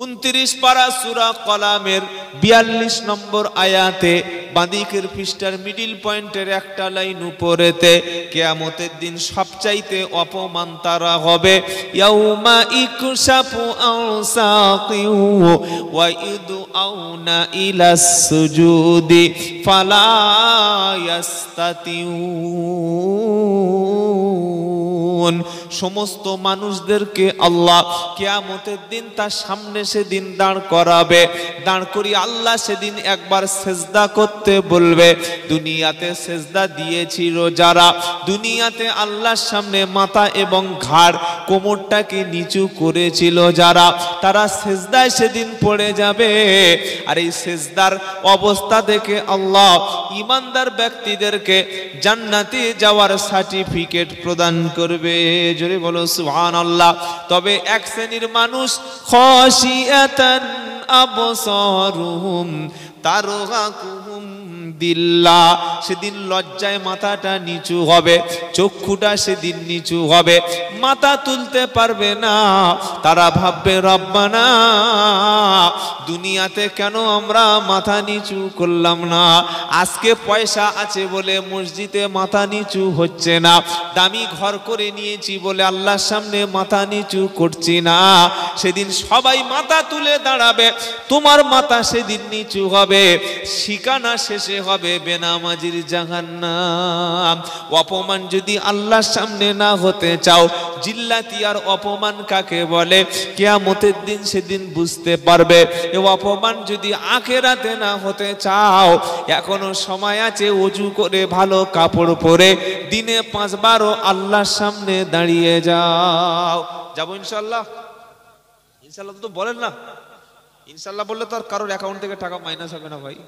29 পারা সূরা কলামের 42 নম্বর আয়াতে বাঁদিকের পৃষ্ঠার মিডল পয়েন্টের একটা লাইন উপরেতে কিয়ামতের দিন সবচাইতে অপমান তারা হবে। ইয়াউমা ইকশাফু আওসাকিউ ওয়া ইদউনা ইলাস সুজুদি ফালা ইয়াস্তাতিউন। সমস্ত মানুষদেরকে আল্লাহ কিয়ামতের দিন তার সামনে সেদিন দাঁড় করাবে। দাঁড় করিয়ে আল্লাহ সেদিন একবার সেজদা করতে বলবে। দুনিয়াতে সেজদা দিয়েছিল যারা, দুনিয়াতে আল্লাহর সামনে মাথা এবং ঘাড় কোমরটাকে নিচু করেছিল যারা, তারা সেজদায় সেদিন পড়ে যাবে। আর এই সেজদার অবস্থা দেখে আল্লাহ ঈমানদার ব্যক্তিদেরকে জান্নাতে যাওয়ার সার্টিফিকেট প্রদান করবে। জোরে বলো সুবহানাল্লাহ। তবে এক শ্রেণীর মানুষ খাশিয়াতান আবসারুহুম তারহাকুহুম দিল্লাহ, সেদিন লজ্জায় মাথাটা নিচু হবে, চক্ষুটা সেদিন নিচু হবে, মাথা তুলতে পারবে না। তারা ভাববে রব্বানা দুনিয়াতে কেন আমরা মাথা নিচু করলাম না? আজকে পয়সা আছে বলে মসজিদে মাথা নিচু হচ্ছে না, দামি ঘর করে নিয়েছি বলে আল্লাহর সামনে মাথা নিচু করছি না। সেদিন সবাই মাথা তুলে দাঁড়াবে, তোমার মাথা সেদিন নিচু হবে, ঠিকানা শেষে হবে বেনামাজির জাহান্নাম। অপমান যদি আল্লাহর সামনে না হতে চাও, জিল্লাতি আর অপমান কাকে বলে কিয়ামতের দিন সেদিন বুঝতে পারবে। এই অপমান যদি আখিরাতে না হতে চাও, এখনো সময় আছে। ওযু করে ভালো কাপড় পরে দিনে 5 বারও আল্লাহর সামনে দাঁড়িয়ে যাও। যাবো ইনশাআল্লাহ? ইনশাআল্লাহ তো বলেন না। ইনশাআল্লাহ বললে তো আর কারোর অ্যাকাউন্ট থেকে টাকা মাইনাস হবে না ভাই।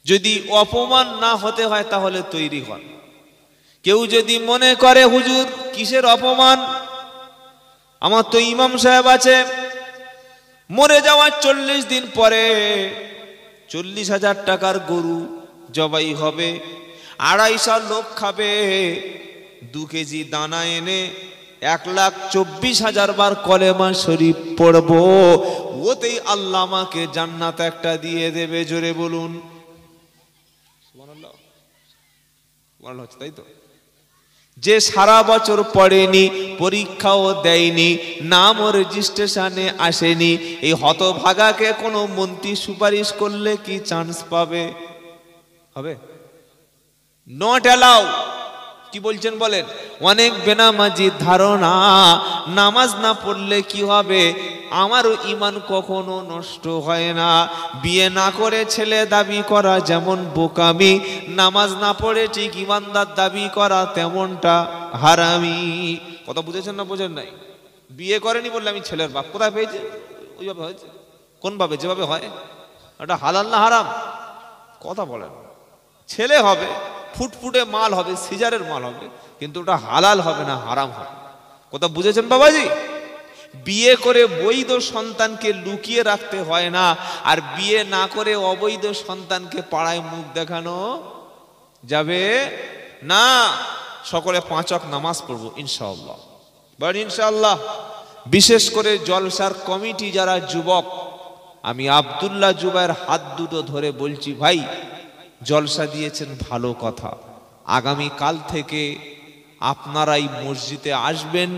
যদি অপমান না হতে হয় তাহলে তৈরি হন। কেউ যদি মনে করে হুজুর কিসের অপমান, আমার তো ইমাম সাহেব আছে, মরে যাওয়ার 40 দিন পরে 40,000 টাকার গরু জবাই হবে, 250 লোক খাবে, 2 কেজি দানা এনে 1,24,000 বার কলেমা শরীফ পড়বো, ওতেই আল্লাহ আমাকে জান্নাত একটা দিয়ে দেবে। জোরে বলুন সুবহানাল্লাহ। সুবহানাল্লাহ হচ্ছে তাই তো? যে সারা বছর পড়েনি, পরীক্ষাও দেয়নি, নামও রেজিস্ট্রেশনে আসেনি, এই হতভাগাকে কোনো মন্ত্রী সুপারিশ করলে কি চান্স পাবে? হবে? Not allow. কি বলছেন বলেন? অনেক বেনামাজির ধারণা নামাজ না পড়লে কি হবে, আমারও ঈমান কখনো নষ্ট হয় না। বিয়ে না করে ছেলে দাবি করা যেমন বোকামি, নামাজ না পড়ে ঠিক ঈমানদার দাবি করা তেমনটা হারামি। কথা বুঝেছেন না বোঝেন নাই? বিয়ে করেনি বললে আমি ছেলের বাপ, কোথায় পেয়েছে? ওইভাবে হয়েছে। কোন ভাবে? যেভাবে হয়। এটা হালাল না হারাম? কথা বলেন। ছেলে হবে, ফুটফুটে মাল হবে, সিজারের মাল হবে, কিন্তু ওটা হালাল হবে না, হারাম হবে। কথা বুঝেছেন বাবাজি? বিয়ে করে বৈধ সন্তানকে লুকিয়ে রাখতে হয় না, আর বিয়ে না করে অবৈধ সন্তানকে পাড়ায় মুখ দেখানো যাবে না। সকলে 5 ওয়াক্ত নামাজ পড়বো ইনশাআল্লাহ। বলেন ইনশাআল্লাহ। বিশেষ করে জলসার কমিটি যারা যুবক, আমি আব্দুল্লাহ জুবায়ের হাত দুটো ধরে বলছি, ভাই জলসা দিয়েছেন ভালো কথা, আগামী কাল থেকে আপনারাই মসজিদে আসবেন,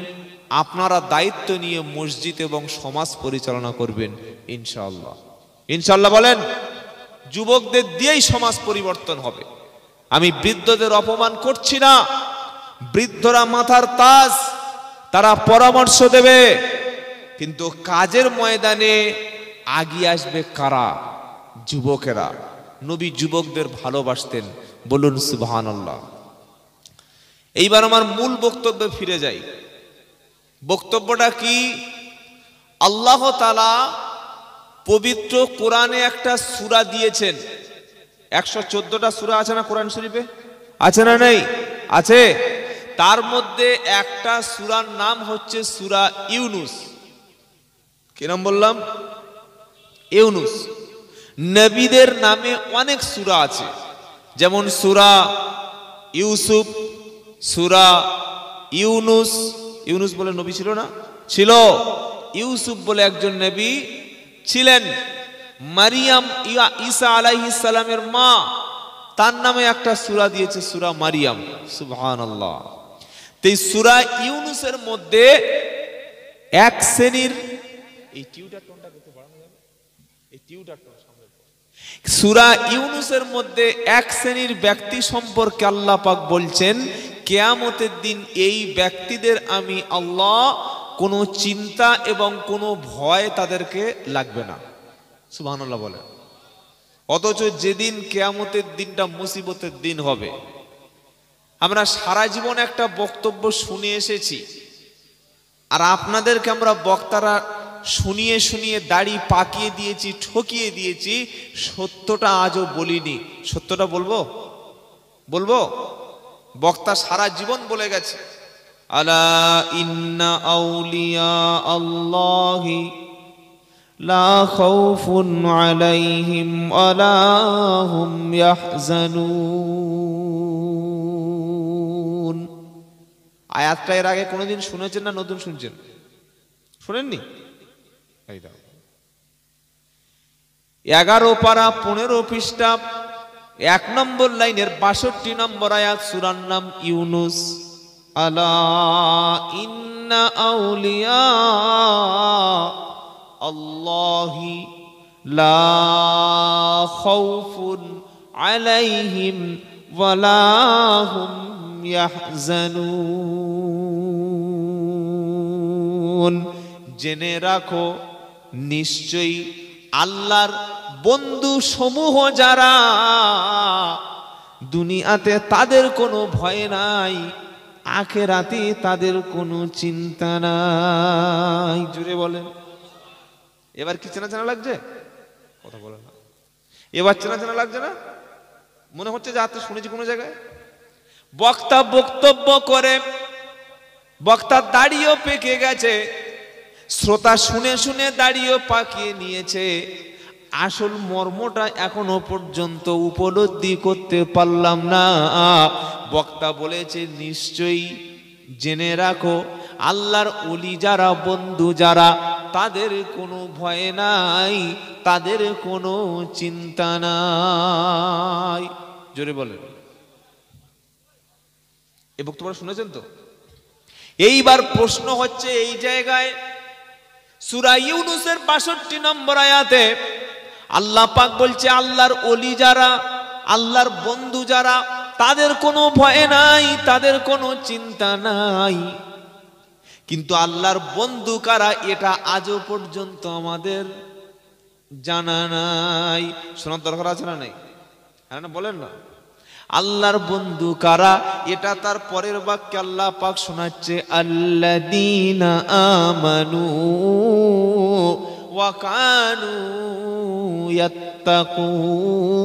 আপনারা দায়িত্ব নিয়ে মসজিদ এবং সমাজ পরিচালনা করবেন ইনশাআল্লাহ। ইনশাআল্লাহ বলেন। যুবকদের দিয়েই সমাজ পরিবর্তন হবে। আমি বৃদ্ধদের অপমান করছি না, বৃদ্ধরা মাথার তাজ, তারা পরামর্শ দেবে, কিন্তু কাজের ময়দানে আগিয়ে আসবে কারা? যুবকেরা। নবী যুবকদের ভালোবাসতেন। বলুন সুবহানাল্লাহ। এইবার আমার মূল বক্তব্যে ফিরে যাই। বক্তব্যটা কি? আল্লাহ তাআলা পবিত্র কোরআনে একটা সূরা দিয়েছেন। 114টা সূরা আছে না কোরআন শরীফে? আছে না নেই? আছে। তার মধ্যে একটা সূরার নাম হচ্ছে সূরা ইউনুস। কি নাম বললাম? ইউনুস। নবীদের নামে অনেক সূরা আছে, যেমন সূরা ইউসুফ, সূরা ইউনুস। ইউনুস বলে নবী ছিল না? ছিল। ইউসুফ বলে একজন নবী ছিলেন মারিয়াম, ঈসা আলাইহিস সালামের মা, তার নামে একটা সূরা দিয়েছে, সূরা মারিয়াম। সুবহানাল্লাহ। এই সূরা ইউনুসের মধ্যে এক শ্রেণীর সূরা ইউনুসের মধ্যে এক শ্রেণীর ব্যক্তি সম্পর্কে আল্লাহ পাক বলছেন, কিয়ামতের দিন এই ব্যক্তিদের আমি আল্লাহ কোনো চিন্তা এবং কোনো ভয় তাদেরকে লাগবে না। সুবহানাল্লাহ বলে। অথচ যেদিন কিয়ামতের দিনটা মুসিবতের দিন হবে, আমরা সারা জীবন একটা বক্তব্য শুনে এসেছি, আর আপনাদেরকে আমরা বক্তারা শুনিয়ে শুনিয়ে দাড়ি পাকিয়ে দিয়েছি, ঠকিয়ে দিয়েছি, সত্যটা আজও বলিনি। সত্যটা বলবো বলবো বক্তা সারা জীবন বলে গেছে, আলা ইন্না আউলিয়া আল্লাহি লা খাউফুন আলাইহিম ওয়ালা হুম ইয়াহজানুন। আয়াতটা এর আগে কোনোদিন শুনেছেন না নতুন শুনছেন? শুনেননি? 11 পারা 15 পৃষ্ঠা 1 নম্বর লাইনের 62 নম্বর আয়াত, সূরার নাম ইউনুস। আলা ইন্না আউলিয়া আল্লাহি লা খাউফুন আলাইহিম ওয়ালা হুম ইয়াহজানুন। জেনে রাখো, নিশ্চয়ই আল্লাহর বন্ধু সমূহ যারা, দুনিয়াতে তাদের কোনো ভয় নাই, আখিরাতে তাদের কোনো চিন্তা নাই। জুড়ে বলেন। এবার কি চেনা চেনা লাগছে? কথা বলেন না। এবার চেনা চেনা লাগছে না? মনে হচ্ছে যে আপনি শুনেছি কোনো জায়গায়। বক্তা বক্তব্য করে, বক্তার দাড়িও পেকে গেছে, শ্রোতা শুনে শুনে দাড়িও পাকিয়ে নিয়েছে। আসল মর্মটা এখনো পর্যন্ত উপলব্ধি করতে পারলাম না। বক্তা বলেছে, নিশ্চয়ই জেনে রাখো, আল্লাহর ওলি যারা, বন্ধু যারা, তাদের কোনো ভয় নাই, তাদের কোনো চিন্তা নাই। জোরে বলেন। এই বক্তব্য শুনেছেন তো? এইবার প্রশ্ন হচ্ছে এই জায়গায়, সূরা ইউনুসের 62 নম্বর আয়াতে আল্লাহ পাক বলছে, আল্লাহর ওলি যারা, আল্লাহর বন্ধু যারা, তাদের কোনো ভয় নাই, তাদের কোনো চিন্তা নাই। কিন্তু আল্লাহর বন্ধু কারা, এটা আজও পর্যন্ত আমাদের জানা নাই। শোনার দরকার আছে না? নাই? হ্যাঁ না, বলেন না। আল্লাহর বন্ধু কারা, এটা তার পরের বাক্যে আল্লাহ পাক শোনাচ্ছে, আল্লাযীনা আমানু ওয়া কানু ইয়াত্তাকুন।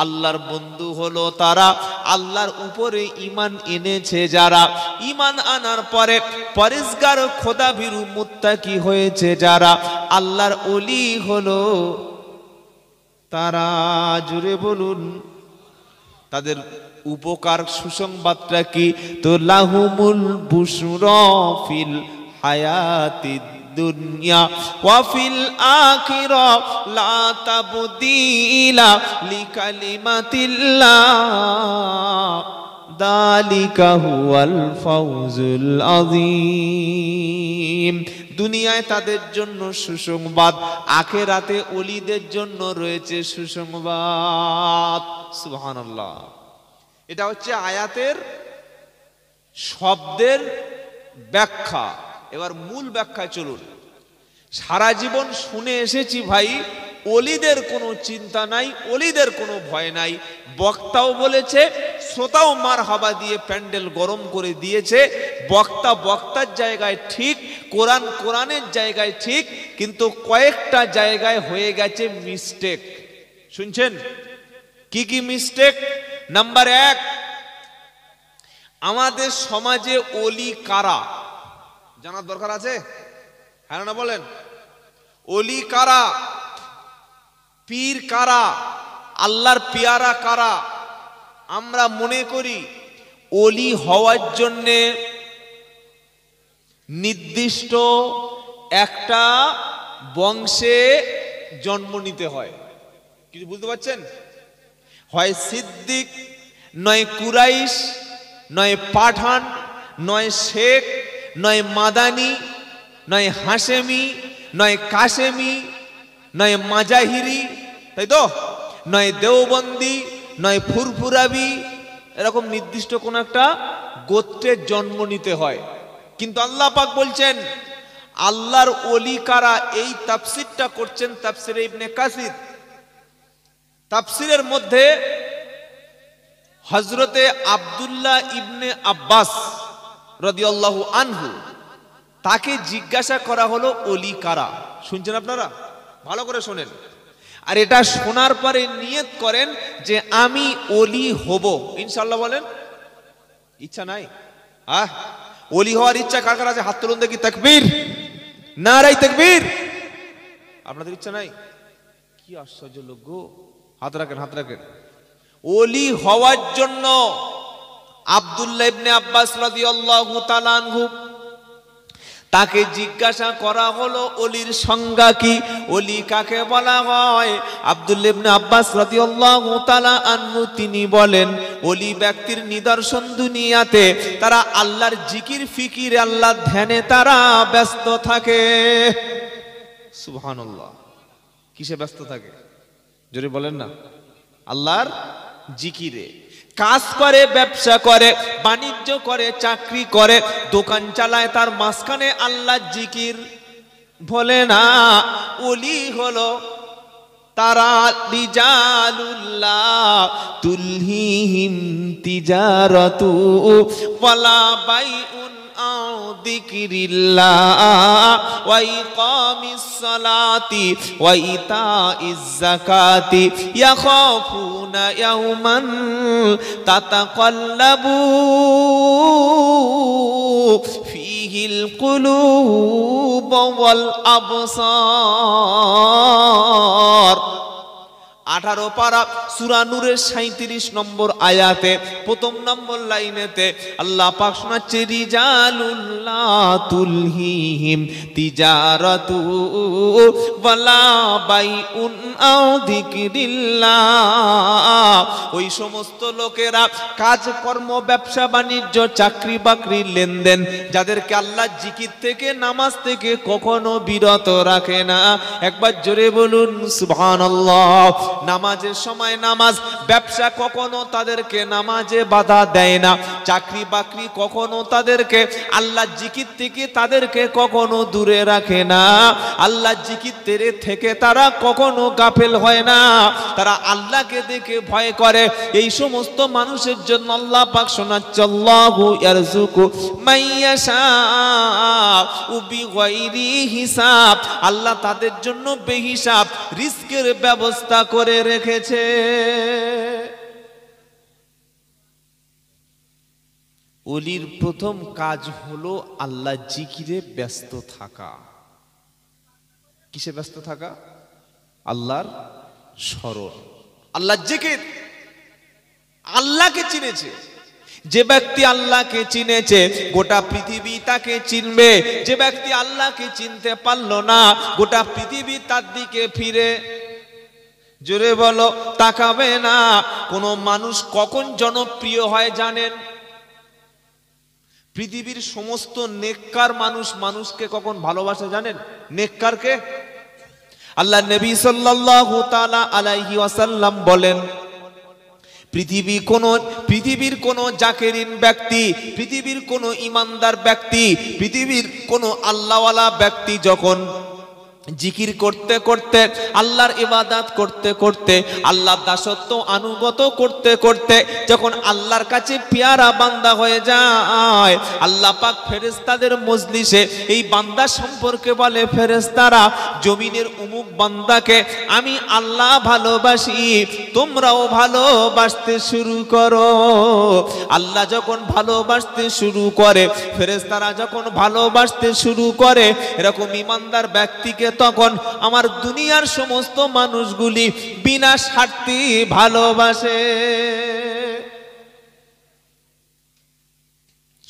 আল্লাহর বন্ধু হলো তারা, আল্লাহর উপরে ঈমান এনেছে যারা, ঈমান আনার পরে পরেজগার খোদাভীরু মুত্তাকি হয়েছে যারা। আল্লাহর ওলি হলো তারা। জুড়ে বলুন। তাদের উপকার সুসংবাদটা কি? তো লাহুমুল বুশরা ফিল হায়াতিদ দুনিয়া ওয়া ফিল আখিরা লা তাবদীলা লিকালিমাতিল্লাহ যালিকা হুয়াল ফাউজুল আযীম। দুনিয়ায় তাদের জন্য সুসংবাদ, আখিরাতে ওলিদের জন্য রয়েছে সুসংবাদ। সুবহানাল্লাহ। এটা হচ্ছে আয়াতের শব্দের ব্যাখ্যা। এবার মূল ব্যাখ্যায় চলুন। সারা জীবন শুনে এসেছি ভাই, ওলিদের কোনো চিন্তা নাই, ওলিদের কোনো ভয় নাই। বক্তাও বলেছে, শ্রোতাও মারহাবা দিয়ে প্যান্ডেল গরম করে দিয়েছে। বক্তা বক্তার জায়গায় ঠিক, কোরআন কোরআনের জায়গায় ঠিক, কিন্তু কয়েকটা জায়গায় হয়ে গেছে মিস্টেক। শুনছেন কি কি মিস্টেক? নাম্বার 1, আমাদের সমাজে ওলি কারা জানার দরকার আছে। হ্যাঁ না বলেন? ওলি কারা, পীর কারা, আল্লাহর পিয়ারা কারা? আমরা মনে করি ওলি হওয়ার জন্যে নির্দিষ্ট একটা বংশে জন্ম নিতে হয়। কিছু বুঝতে পারছেন? হয় সিদ্দিক, নয় কুরাইশ, নয় পাঠান, নয় শেখ, নয় মাদানি, নয় হাশেমি, নয় কাশেমি, নয় মাজাহিরি, তাই তো, নয় দেওবন্দি, নয় ফুরফুরাবি, এরকম নির্দিষ্ট কোন একটা গোত্রের জন্ম নিতে হয়। কিন্তু আল্লাহ পাক বলছেন আল্লাহর ওলি কারা, এই তাফসিরটা করছেন তাফসিরে ইবনে কাসির। তাফসিরের মধ্যে হযরতে আব্দুল্লাহ ইবনে আব্বাস রাদিয়াল্লাহু আনহু, তাকে জিজ্ঞাসা করা হলো ওলি কারা। শুনছেন আপনারা? ভালো করে শোনেন, আর এটা শোনার পরে নিয়ত করেন যে আমি ওলি হব ইনশাআল্লাহ। বলেন, ইচ্ছা নাই? ওলি হওয়ার ইচ্ছা কার কার আছে? হাত তুলুন দেখি। তাকবীর, নারায়ে তাকবীর। আপনাদের ইচ্ছা নাই? কি আশ্চর্য লোক গো! হাত রাখেন, হাত রাখেন। ওলি হওয়ার জন্য আব্দুল্লাহ ইবনে আব্বাস রাদিয়াল্লাহু তাআলা আনহু, তাকে জিজ্ঞাসা করা হলো ওলির সংজ্ঞা কি, ওলি কাকে বলা হয়? আব্দুল্লাহ ইবনে আব্বাস রাদিয়াল্লাহু তাআলা আনহু তিনি বলেন, ওলি ব্যক্তির নিদর্শন দুনিয়াতে তারা আল্লাহর জিকির ফিকির, আল্লাহর ধ্যানে তারা ব্যস্ত থাকে। সুবহানাল্লাহ। কিসে ব্যস্ত থাকে? জোরে বলেন না। আল্লাহর জিকিরে। কাজ করে, ব্যবসা করে, বাণিজ্য করে, চাকরি করে, দোকান চালায়, তার মাঝখানে আল্লাহর জিকির। বলে না ওলি হলো তারা রিজালুল্লাহ তুলহিহিম তিজারাতু ওয়ালা বাইউন আও যিকরিল্লাহ ওয়া ইকামিস সালাতি ওয়া ইতাইজ যাকাতি ইয়াখাফুনা ইয়াওমান তাতাকাল্লাবু ফিহিল কুলুব ওয়াল আবসার। 18 পারা সূরা নূরের 37 নম্বর আয়াতে প্রথম নম্বর লাইনেতে আল্লাহ পাক শোনাচ্ছে, রিজালুল্লাহ তুলহিহিম তিজারাতু ওয়ালা বাইউন আও যিকরিল্লাহ। ওই সমস্ত লোকেরা কাজকর্ম, ব্যবসা বাণিজ্য, চাকরি বাকরি, লেনদেন, যাদেরকে আল্লাহ জিকির থেকে, নামাজ থেকে কখনো বিরত রাখে না। একবার জোরে বলুন সুবহানাল্লাহ। নামাজের সময় নামাজ, ব্যবসা কখনো তাদেরকে নামাজে বাধা দেয় না, চাকরি বাকরি কখনো তাদেরকে আল্লাহ জিকির থেকে তাদেরকে কখনো দূরে রাখে না। আল্লাহ জিকির থেকে তারা কখনো গাফেল হয় না, তারা আল্লাহকে দেখে ভয় করে। এই সমস্ত মানুষের জন্য আল্লাহ পাক শোনাচ্ছে, আল্লাহু ইয়ারযুকু মাইয়াশাউ বিগাইরি হিসাব। আল্লাহ তাদের জন্য বেহিসাব রিজকের ব্যবস্থা করে রেখেছে। ওলির প্রথম কাজ হলো আল্লাহ জিকিরে ব্যস্ত থাকা। কিসে ব্যস্ত থাকা? আল্লাহর স্মরণ, আল্লাহর জিকির। আল্লাহকে চিনেছে যে ব্যক্তি, আল্লাহকে চিনেছে গোটা পৃথিবী তাকে চিনবে। যে ব্যক্তি আল্লাহকে চিনতে পারলো না, গোটা পৃথিবী তার দিকে ফিরে, জোরে বলো, তাকাবে না। কোন মানুষ কখন জনপ্রিয় হয় জানেন? পৃথিবীর সমস্ত নেককার মানুষ মানুষকে কখন ভালোবাসে জানেন? নেককারকে। আল্লাহ নবী সাল্লাল্লাহু তাআলা আলাইহি ওয়াসাল্লাম বলেন, পৃথিবীর কোন জাকেরিন ব্যক্তি, পৃথিবীর কোন ইমানদার ব্যক্তি, পৃথিবীর কোন আল্লাহওয়ালা ব্যক্তি যখন জিকির করতে করতে, আল্লাহর ইবাদত করতে করতে, আল্লাহর দাসত্ব আনুগত করতে করতে যখন আল্লাহর কাছে পেয়ারা বান্দা হয়ে যায়, আল্লাহ পাক ফেরেশতাদের মজলিসে এই বান্দা সম্পর্কে বলে, ফেরেশতারা জমিনের অমুক বান্দাকে আমি আল্লাহ ভালোবাসি, তোমরাও ভালোবাসতে শুরু করো। আল্লাহ যখন ভালোবাসতে শুরু করে, ফেরেশতারা যখন ভালোবাসতে শুরু করে, এরকম ইমানদার ব্যক্তিকে তখন আমার দুনিয়ার সমস্ত মানুষগুলি বিনা স্বার্থে ভালোবাসে।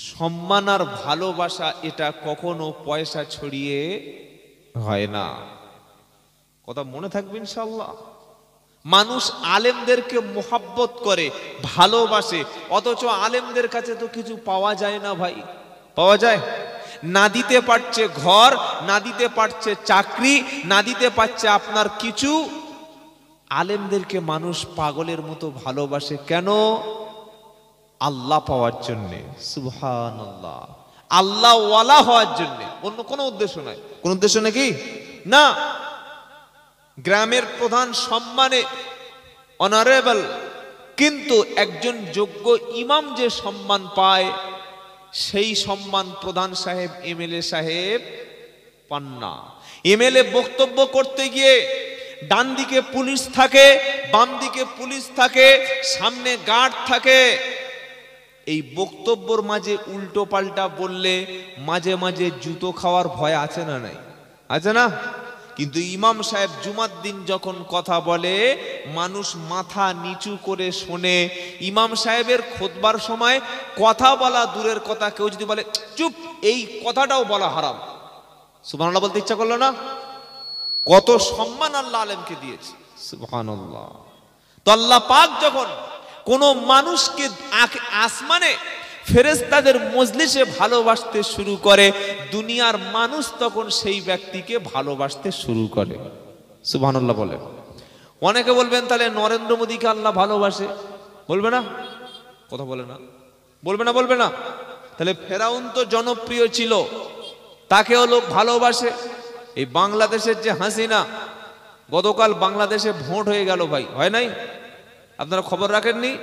সম্মান আর ভালোবাসা এটা কখনো পয়সা ছড়িয়ে হয় না। কথা মনে থাকবে ইনশাআল্লাহ। মানুষ আলেমদেরকে মোহাব্বত করে, ভালোবাসে, অথচ আলেমদের কাছে তো কিছু পাওয়া যায় না ভাই। পাওয়া যায়? না দিতে পারছে ঘর, না দিতে পারছে চাকরি, না দিতে পারছে আপনার কিছু। আলেমদেরকে মানুষ পাগলের মতো ভালোবাসে কেন? আল্লাহ পাওয়ার জন্যে। সুবহানাল্লাহ। আল্লাহ ওয়ালা হওয়ার জন্যে, অন্য কোনো উদ্দেশ্য নাই। কোন উদ্দেশ্য নাকি না। গ্রামের প্রধান সম্মানে অনারেবল, কিন্তু একজন যোগ্য ইমাম যে সম্মান পায় সেই সম্মান প্রধান সাহেব, এমএলএ সাহেব পান না। এমএলএ বক্তব্য করতে গিয়ে ডান দিকে পুলিশ থাকে, বাম দিকে পুলিশ থাকে, সামনে গার্ড থাকে। এই বক্তব্যের মাঝে উল্টো পাল্টা বললে মাঝে মাঝে জুতো খাওয়ার ভয় আছে না নাই? আছে না? কিন্তু ইমাম সাহেব জুমার দিন যখন কথা বলে মানুষ মাথা নিচু করে শোনে। ইমাম সাহেবের খুতবার সময় কথা বলা দূরের কথা, কেউ যদি বলে চুপ, এই কথাটাও বলা হারাম। সুবহানাল্লাহ বলতে ইচ্ছা করলো না? কত সম্মান আল্লাহ আলেমকে দিয়েছে। সুবহানাল্লাহ। তো আল্লাহ পাক যখন কোন মানুষকে আসমানে ফেরেশতাদের মজলিসে ভালোবাসতে শুরু করে, দুনিয়ার মানুষ তখন সেই ব্যক্তিকে ভালোবাসতে শুরু করে। সুবহানাল্লাহ বলে। অনেকে বলবেন তাহলে নরেন্দ্র মোদীকে আল্লাহ ভালোবাসে, বলবে না? কথা বলে না? বলবে না? বলবে না? তাহলে ফেরাউন তো জনপ্রিয় ছিল, তাকেও লোক ভালোবাসে। এই বাংলাদেশের যে হাসিনা, গতকাল বাংলাদেশে ভোট হয়ে গেল ভাই, হয় নাই? আপনারা খবর রাখেননি?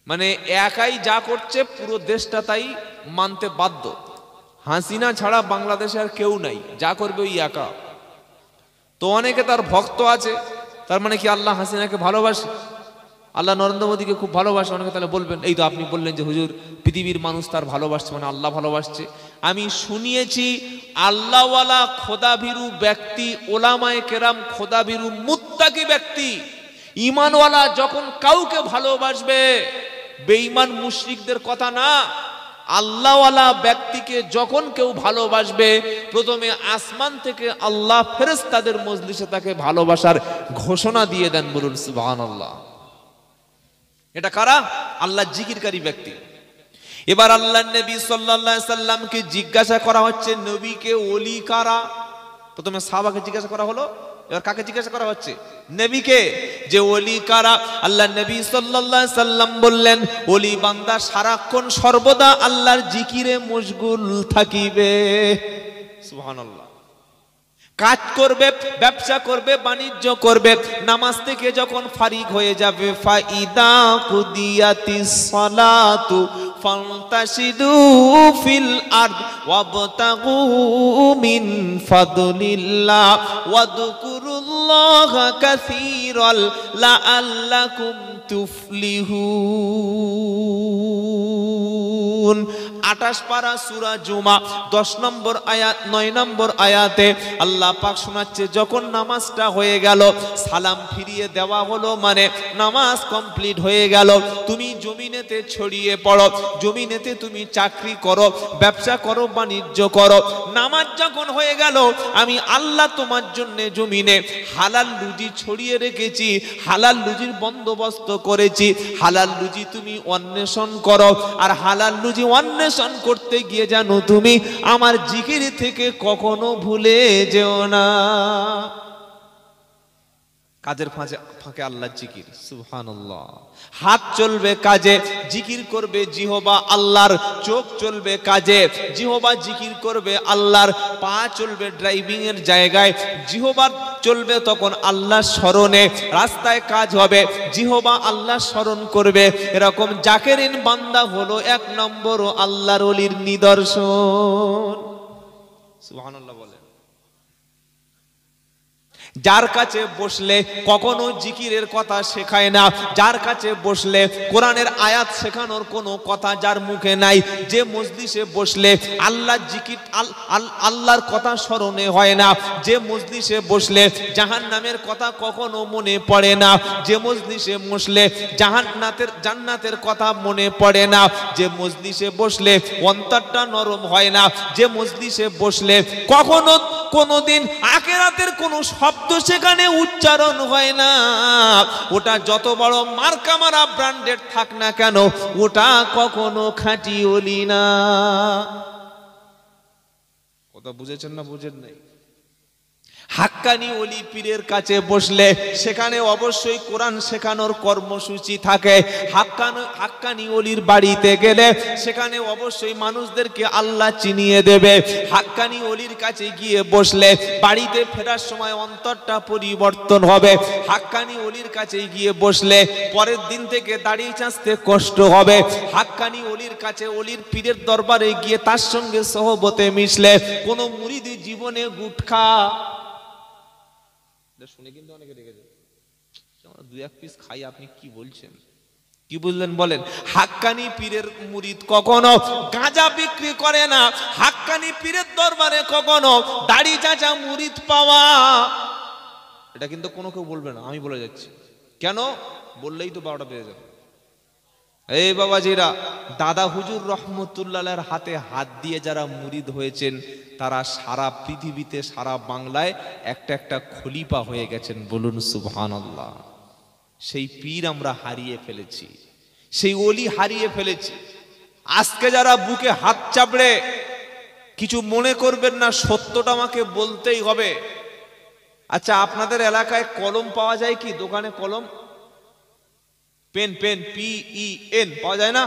মানে একাই যা করছে পুরো দেশটা তাই মানতে বাধ্য। হাসিনা ছাড়া বাংলাদেশে আর কেউ নাই, যা করবে ওই একা। তো অনেকে তার ভক্ত আছে, তার মানে কি আল্লাহ হাসিনাকে ভালোবাসে? আল্লাহ নরেন্দ্র মোদীকে খুব ভালোবাসে। অনেকে তাহলে বলবেন, এই তো আপনি বললেন যে হুজুর পৃথিবীর মানুষ তার ভালোবাসছে, মানে আল্লাহ ভালোবাসছে। আমি শুনিয়েছি আল্লাহওয়ালা খোদাভীরু ব্যক্তি, ওলামায়ে কেরাম খোদাভীরু মুত্তাকি ব্যক্তি, ঈমানওয়ালা যখন কাউকে ভালোবাসবে, বেঈমান মুশরিকদের কথা না, আল্লাহওয়ালা ব্যক্তিকে যখন কেউ ভালোবাসবে, প্রথমে আসমান থেকে আল্লাহ ফেরেশতাদের মজলিসে তাকে ভালোবাসার ঘোষণা দিয়ে দেন। বলুন সুবহানাল্লাহ। এটা কারা? আল্লাহ জিকিরকারী ব্যক্তি। এবার আল্লাহ নবী সাল্লাল্লাহু আলাইহি সাল্লামকে জিজ্ঞাসা করা হচ্ছে, নবীকে ওলি কারা? প্রথমে সাহাবাকে জিজ্ঞাসা করা হলো, এবার কাকে জিজ্ঞাসা করা হচ্ছে? নবীকে, যে ওলি কারা? আল্লাহ নবী সাল্লাল্লাহু আলাইহি সাল্লাম বললেন, ওলি বান্দা সারাক্ষণ সর্বদা আল্লাহর জিকিরে মশগুল থাকিবে। সুবহানাল্লাহ। কাজ করবে, ব্যবসা করবে, বাণিজ্য করবে, নামাজ থেকে যখন ফারিগ হয়ে যাবে, ফাইদা কুদিয়াতিস সালাতু ফান্তাশিদু ফিল আরদ ওয়াবতাগু মিন ফাদলিল্লাহ ওয়াযকুরুল্লাহা কাসীরাল লাআল্লাকুম তুফলিহুন। 28 পারা সূরা জুমা 10 নম্বর আয়াত 9 নম্বর আয়াতে আল্লাহ পাক শোনাচ্ছে, যখন নামাজটা হয়ে গেল, সালাম ফিরিয়ে দেওয়া হলো, মানে নামাজ কমপ্লিট হয়ে গেল, তুমি জমিনেতে ছড়িয়ে পড়ো, জমিনেতে তুমি চাকরি করো, ব্যবসা করো, বাণিজ্য করো। নামাজ যখন হয়ে গেল, আমি আল্লাহ তোমার জন্য জমিনে হালাল রুজি ছড়িয়ে রেখেছি, হালাল রুজির বন্দোবস্ত করেছি। হালাল রুজি তুমি অন্বেষণ করো, আর হালাল রুজি অন্বেষণ করতে গিয়ে জানো তুমি আমার জিকির থেকে কখনো ভুলে যেও না। কাজের ফাঁকে আল্লাহ জিকির। সুবহানাল্লাহ। হাত চলবে কাজে, জিকির করবে জিহবা আল্লাহর, চোখ চলবে কাজে, জিহবা জিকির করবে আল্লাহর, পা চলবে ড্রাইভিং এর জায়গায়, জিহবা চলবে তখন আল্লাহ স্মরণে, রাস্তায় কাজ হবে, জিহবা আল্লাহ স্মরণ করবে। এরকম জাকেরিন বান্দা হলো 1 নম্বর আল্লাহর ওলির নিদর্শন। সুবহানাল্লাহ বলে। যার কাছে বসলে কখনো জিকিরের কথা শেখায় না, যার কাছে বসলে কোরআনের আয়াত শেখানোর কোনো কথা যার মুখে নাই, যে মজলিসে বসলে আল্লাহ জিকির আল্লাহর কথা স্মরণে হয় না, যে মজলিসে বসলে জাহান্নামের কথা কখনো মনে পড়ে না, যে মজলিসে বসলে জান্নাতের কথা মনে পড়ে না, যে মজলিসে বসলে অন্তরটা নরম হয় না, যে মজলিসে বসলে কখনো কোনোদিন আখিরাতের কোনো শব্দ সেখানে উচ্চারণ হয় না। ওটা যত বড় মার্কা মারা ব্র্যান্ডেড থাক না কেন, ওটা কখনো খাঁটি ওলি না। কথা বুঝেছেন না বুঝেন নাই? হাক্কানি ওলি পীরের কাছে বসলে সেখানে অবশ্যই কোরআন শেখানোর কর্মসূচি থাকে। হাক্কানি ওলির বাড়িতে গেলে সেখানে অবশ্যই মানুষদেরকে আল্লাহ চিনিয়ে দেবে। হাক্কানি ওলির কাছে গিয়ে বসলে বাড়িতে ফেরার সময় অন্তরটা পরিবর্তন হবে। হাক্কানি ওলির কাছে গিয়ে বসলে পরের দিন থেকে দাড়ি চাঁচতে কষ্ট হবে। হাক্কানি ওলির কাছে, ওলির পীরের দরবারে গিয়ে তার সঙ্গে সহবতে মিশলে কোনো মুরিদি জীবনে গুটখা শুনে কিন্তু অনেকে রেগে যায়, আমরা দুই এক পিস খাই, আপনি কি বলছেন, কি বুঝলেন বলেন? হাক্কানি পীরের মুরিদ কখনো গাঁজা বিক্রি করে না। হাক্কানি পীরের দরবারে কখনো দাড়ি চাচা মুরিদ পাওয়া, এটা কিন্তু কোনো কেউ বলবে না, আমি বলে যাচ্ছি। কেন বললেই তো 12টা বেজে যাবে। এই বাবাজিরা, দাদা হুজুর রহমতুল্লাহর হাতে হাত দিয়ে যারা মুরিদ হয়েছেন তারা সারা পৃথিবীতে, সারা বাংলায় একটা একটা খলিফা হয়ে গেছেন। বলুন সুবহানাল্লাহ। সেই পীর আমরা হারিয়ে ফেলেছি, সেই ওলি হারিয়ে ফেলেছি। আজকে যারা বুকে হাত চাপড়ে কিছু মনে করবেন না, সত্যটা আমাকে বলতেই হবে। আচ্ছা, আপনাদের এলাকায় কলম পাওয়া যায় কি? দোকানে কলম, পেন, PEN পাওয়া যায় না?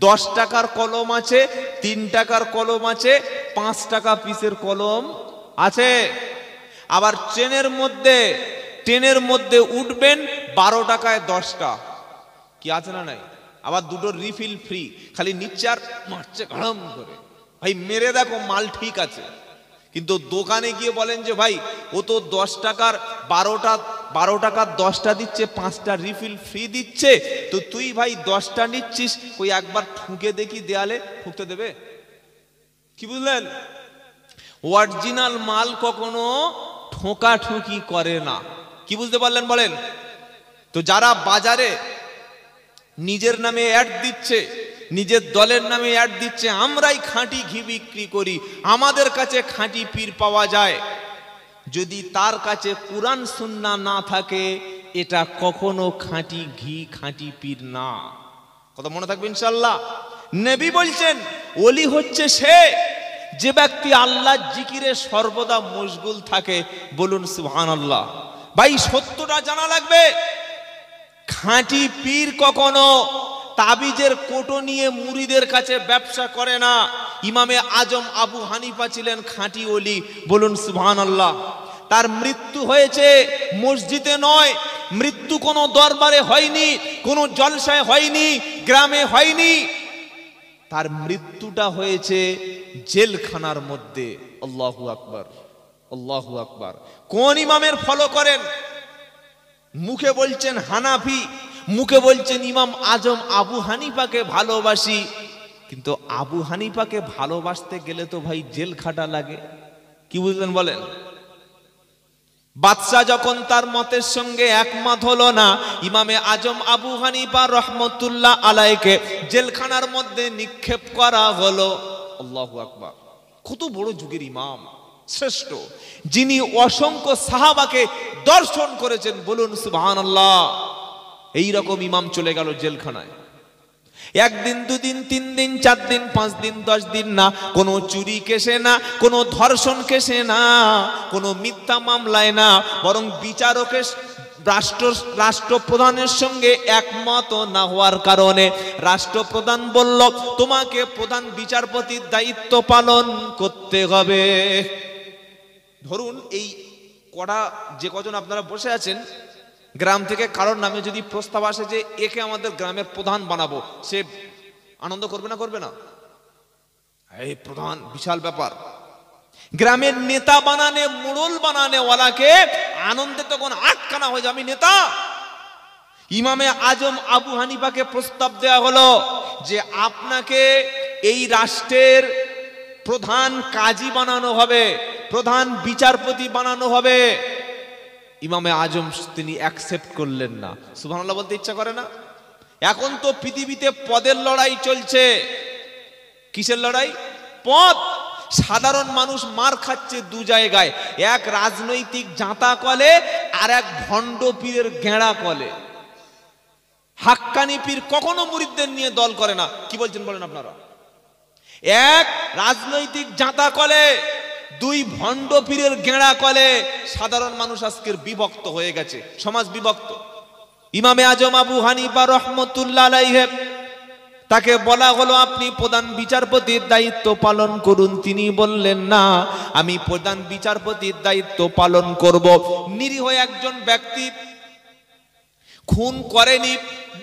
10 টাকার কলম আছে, 3 টাকার কলম আছে, 5 টাকা পিসের কলম আছে। আবার ট্রেনের মধ্যে উঠবেন 12 টাকায় 10টা, কি আছে না নাই? আবার দুটো রিফিল ফ্রি, খালি নিচ্ছে আর মারছে ঘাম করে। ভাই মেরে দেখো মাল ঠিক আছে, কিন্তু দোকানে গিয়ে বলেন যে ভাই ও তো 10 টাকার 12 টাকার 10টা দিচ্ছে, 5টা রিফিল ফ্রি দিচ্ছে, তো তুই ভাই 10টা নিচ্ছিস, ওই একবার ঠুকে দেখি দেয়ালে, ঠুকতে দেবে? কি বুঝলেন? অরিজিনাল মাল কখনো ঠোকাঠুকি করে না। কি বুঝতে পারলেন বলেন? তো যারা বাজারে নিজের নামে অ্যাড দিচ্ছে, নিজের দলের নামে অ্যাড দিচ্ছে, আমরাই খাঁটি ঘি বিক্রি করি, আমাদের কাছে খাঁটি পীর পাওয়া যায়, যদি তার কাছে কুরআন সুন্নাহ না থাকে, এটা কখনো খাঁটি ঘি, খাঁটি পীর না। কথা মনে থাকবে ইনশাআল্লাহ। নবী বলছেন ওলি হচ্ছে সে যে ব্যক্তি আল্লাহর জিকিরে সর্বদা মশগুল থাকে। বলুন সুবহানাল্লাহ। ভাই সত্যটা জানা লাগবে, খাঁটি পীর কখনো তাবিজের কোটো নিয়ে মুরিদের কাছে ব্যবসা করে না। ইমামে আজম আবু হানিফা ছিলেন খাঁটি ওলি। বলুন সুবহানাল্লাহ। তার মৃত্যু হয়েছে মসজিদে নয়, মৃত্যু কোনো দরবারে হয়নি, কোনো জলসায় হয়নি, গ্রামে হয়নি, তার মৃত্যুটা হয়েছে জেলখানার মধ্যে। আল্লাহু আকবার, আল্লাহু আকবার। কোন ইমামের ফলো করেন? মুখে বলছেন হানাফি, মুখে বলছেন ইমাম আজম আবু হানিফাকে ভালোবাসি, কিন্তু আবু হানিফাকে ভালোবাসতে গেলে তো ভাই জেল খাটা লাগে। কি বুঝলেন বলেন? বাদশা যখন তার মতের সঙ্গে একমত হলো না, ইমামে আজম আবু হানিফা রহমতুল্লাহ আলাইকে জেলখানার মধ্যে নিক্ষেপ করা হলো। আল্লাহু আকবার। কত বড় যুগের ইমাম, শ্রেষ্ঠ, যিনি অসংখ্য সাহাবাকে দর্শন করেছেন। বলুন সুবহানাল্লাহ। এই রকম ইমাম চলে গেল জেলখানায়। একদিন, দুদিন, 3 দিন, 4 দিন, 5 দিন, 10 দিন না, কোনো চুরি কেসে না, কোনো ধর্ষণ কেসে না, কোনো মিথ্যা মামলায় না, বরং বিচারকের রাষ্ট্রপ্রধানের সঙ্গে একমত না হওয়ার কারণে রাষ্ট্রপ্রধান বলল তোমাকে প্রধান বিচারপতির দায়িত্ব পালন করতে হবে। ধরুন এই কটা যে কজন আপনারা বসে আছেন, গ্রাম থেকে কারোর নামে যদি প্রস্তাব আসে যে একে আমাদের গ্রামের প্রধান বানাবো, সে আনন্দ করবে না? করবে না? এই প্রধান বিশাল ব্যাপার। গ্রামের নেতা বানানে, মোড়ল বানানে ওয়ালাকে আনন্দে তখন আটকানা হয়ে যায়, আমি নেতা। ইমামে আজম আবু হানিফাকে প্রস্তাব দেওয়া হলো যে আপনাকে এই রাষ্ট্রের প্রধান কাজী বানানো হবে, প্রধান বিচারপতি বানানো হবে। ইমামে আজম তিনি অ্যাকসেপ্ট করলেন না। সুবহানাল্লাহ বলতে ইচ্ছা করে না? এখন তো পৃথিবীতে পদের লড়াই চলছে। কিসের লড়াই? পদ। সাধারণ মানুষ মার খাচ্ছে দু জায়গায়, এক রাজনৈতিক জাঁতা কলে আর এক ভণ্ড পীরের গেঁড়া কলে। হাক্কানি পীর কখনো মুরিদদের নিয়ে দল করে না। কি বলছেন বলেন আপনারা? এক রাজনৈতিক জাঁতা কলে, দুই ভণ্ড পীরের গেঁড়া কলে সাধারণ মানুষ আজকের বিভক্ত হয়ে গেছে, সমাজ বিভক্ত। ইমামে আজম আবু হানিফা রহমতুল্লাহ আলাইহি, তাকে বলা হলো আপনি প্রধান বিচারপতির দায়িত্ব পালন করুন। তিনি বললেন না, আমি প্রধান বিচারপতির দায়িত্ব পালন করব। নিরীহ একজন ব্যক্তি খুন করেনি,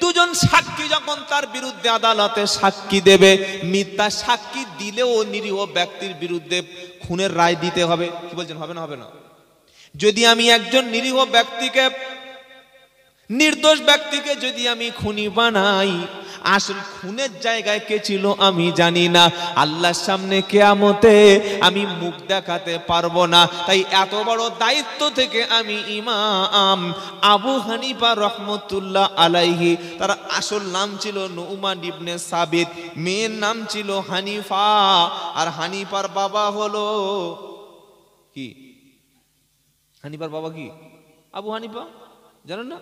দুজন সাক্ষী যখন তার বিরুদ্ধে আদালতে সাক্ষী দেবে, মিথ্যা সাক্ষী দিলেও নিরীহ ব্যক্তির বিরুদ্ধে খুনের রায় দিতে হবে। কি বলছেন, হবে না? হবে না? যদি আমি একজন নিরীহ ব্যক্তিকে, নির্দোষ ব্যক্তিকে যদি আমি খুনি বানাই, আসল খুনের জায়গায় কে ছিল আমি জানি না, আল্লাহর সামনে কিয়ামতে আমি মুখ দেখাতে পারবো না। তাই এত বড় দায়িত্ব থেকে আমি ইমাম আবু হানিফা রহমতুল্লাহ আলাইহি, তার আসল নাম ছিল নুমান ইবনে সাবিত, মেয়ের নাম ছিল হানিফা, আর হানিফার বাবা হলো কি? হানিফার বাবা কি? আবু হানিফা, জানেন না?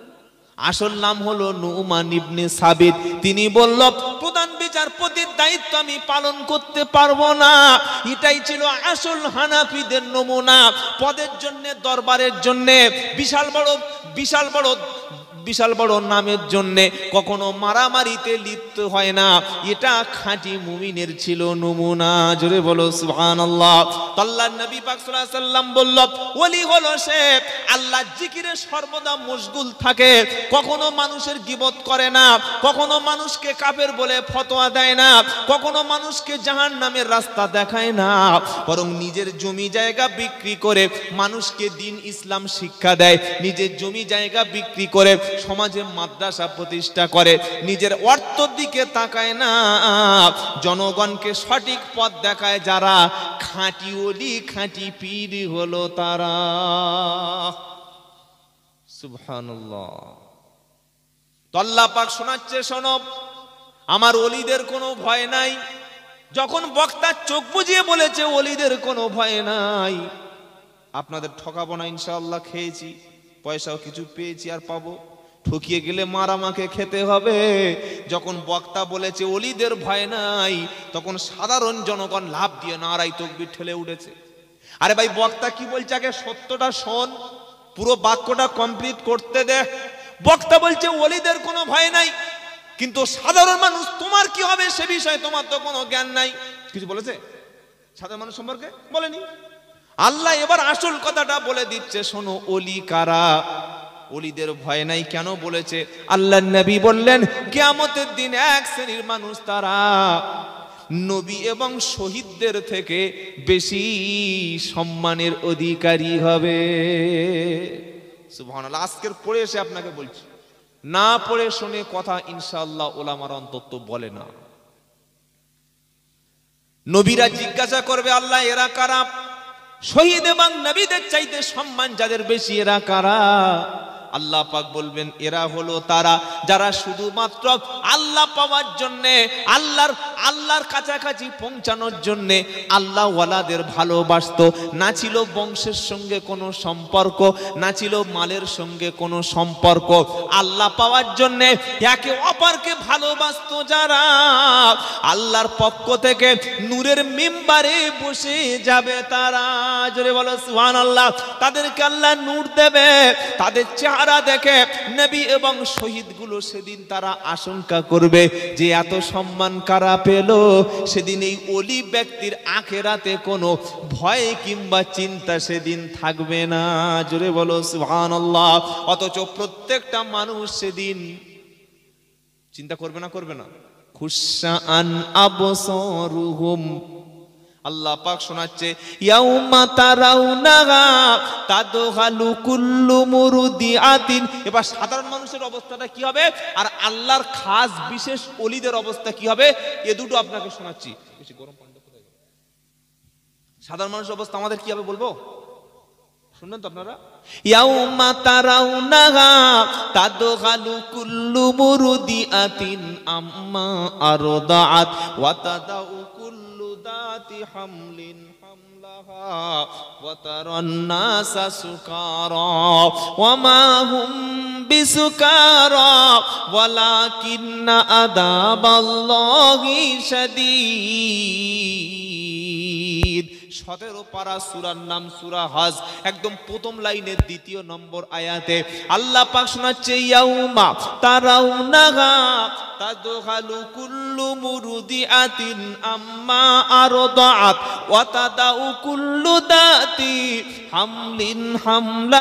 আসল নাম হলো নুমান ইবনে সাবিত। তিনি বলল, প্রধান বিচারপতির দায়িত্ব আমি পালন করতে পারবো না। এটাই ছিল আসল হানাফিদের নমুনা। পদের জন্য, দরবারের জন্য, বিশাল বড় নামের জন্য কখনো মারামারিতে লিপ্ত হয় না। এটা খাঁটি মুমিনের ছিল নমুনা। জোরে বলো সুবহানাল্লাহ। আল্লাহর নবী পাক সাল্লাল্লাহু আলাইহি সাল্লাম বলল, ওলি হলো সে আল্লাহর জিকিরে সর্বদা মশগুল থাকে, কখনো মানুষের গীবত করে না, কখনো মানুষকে কাফের বলে ফতোয়া দেয় না, কখনো মানুষকে জাহান্নামের রাস্তা দেখায় না, বরং নিজের জমি জায়গা বিক্রি করে মানুষকে দ্বীন ইসলাম শিক্ষা দেয়, নিজের জমি জায়গা বিক্রি করে সমাজে মাদ্রাসা প্রতিষ্ঠা করে, নিজের অর্থের দিকে তাকায় না, জনগণকে সঠিক পথ দেখায় যারা, খাঁটি ওলি খাঁটি পীর হলো তারা। সুবহানাল্লাহ। তো আল্লাহ পাক শোনাচ্ছে, শোনো, আমার ওলিদের কোনো ভয় নাই। যখন বক্তা চোখ বুজিয়ে বলেছে ওলিদের কোনো ভয় নাই, আপনাদের ঠকাবো না ইনশাআল্লাহ, খেয়েছি, পয়সাও কিছু পেয়েছি আর পাবো, ঠকিয়ে গেলে মার আমাকে খেতে হবে। যখন বক্তা বলেছে ওলিদের ভয় নাই, তখন সাধারণ জনগণ লাভ দিয়ে নারাই তাকবীর ঠেলে উঠেছে। আরে ভাই, বক্তা কি বলছে আগে সত্যটা শোন, পুরো বাক্যটা কমপ্লিট করতে দে। বক্তা বলছে ওলিদের কোনো ভয় নাই, কিন্তু সাধারণ মানুষ তোমার কি হবে সে বিষয়ে তোমার তো কোনো জ্ঞান নাই। কিছু বলেছে সাধারণ মানুষ সম্পর্কে? বলেনি। আল্লাহ এবার আসল কথাটা বলে দিচ্ছে, শোনো, ওলি কারা, ওলিদের ভয় নাই কেন বলেছে? আল্লাহর নবী বললেন, কিয়ামতের দিন এক শ্রেণীর মানুষ তারা নবী এবং শহীদদের থেকে বেশি সম্মানের অধিকারী হবে। সুবহানাল্লাহ। আজকের পড়ে এসে আপনাকে বলছি, না পড়ে শুনে কথা ইনশাআল্লাহ ওলামার অন্তত বলে না। নবীরা জিজ্ঞাসা করবে, আল্লাহ এরা কারা? শহীদ এবং নবীদের চাইতে সম্মান যাদের বেশি, এরা কারা? আল্লাহ পাক বলবেন, এরা হলো তারা যারা শুধুমাত্র আল্লাহ পাওয়ার জন্য, আল্লাহর কাছাকাছি পৌঁছানোর জন্য আল্লাহ ওয়ালাদের ভালোবাসতো। না ছিল বংশের সঙ্গে কোনো সম্পর্ক, না ছিল মালের সঙ্গে কোনো সম্পর্ক, আল্লাহ পাওয়ার জন্য একে অপরকে ভালোবাসতো যারা, আল্লাহর পক্ষ থেকে নূরের মিম্বারে বসে যাবে তারা। জোরে বলো সুবহানাল্লাহ। তাদেরকে আল্লাহ নূর দেবে, তাদের চেহারা দেখে নবী এবং শহীদগুলো সেদিন তারা আশঙ্কা করবে যে এত সম্মান কারা পেল। সেদিন এই ওলি ব্যক্তির আখিরাতে কোনো ভয় কিংবা চিন্তা সেদিন থাকবে না। জোরে বলো সুবহানাল্লাহ। অথচ প্রত্যেকটা মানুষ সেদিন চিন্তা করবে না, করবে না? খুশান আবসারুহুম, আল্লাহ পাক শোনাচ্ছে, ইয়াউমা তারাউনাহা তাদখালু কুল্লু মুরদিআতিন। এবার সাধারণ মানুষের অবস্থাটা কি হবে আর আল্লাহর খাস বিশেষ ওলিদের অবস্থা কি হবে, এ দুটো আপনাকে শোনাচ্ছি। বেশি গরম পানি কোথায় গেল? সাধারণ মানুষের অবস্থা আমাদের কি হবে বলবো, শুনবেন তো আপনারা? ইয়াউমা তারাউনাহা তাদখালু কুল্লু মুরদিআতিন আম্মা আরদাআত ওয়া তাদাউ কুল্লু দা ذات حمل حملها وترى الناس سكارى وما هم بسكارى ولكن عذاب الله شديد 17 পারা সূরার নাম সূরা হজ একদম প্রথম লাইনের দ্বিতীয় নম্বর আয়াতে আল্লাহ পাক শোনাচ্ছে ইয়াউমা তারাউনাহা তাদখালু কুল্লু মুরদিআতিন আম্মা আরদাআত ওয়া তাদাউ কুল্লু দাতি হামলিন হামলা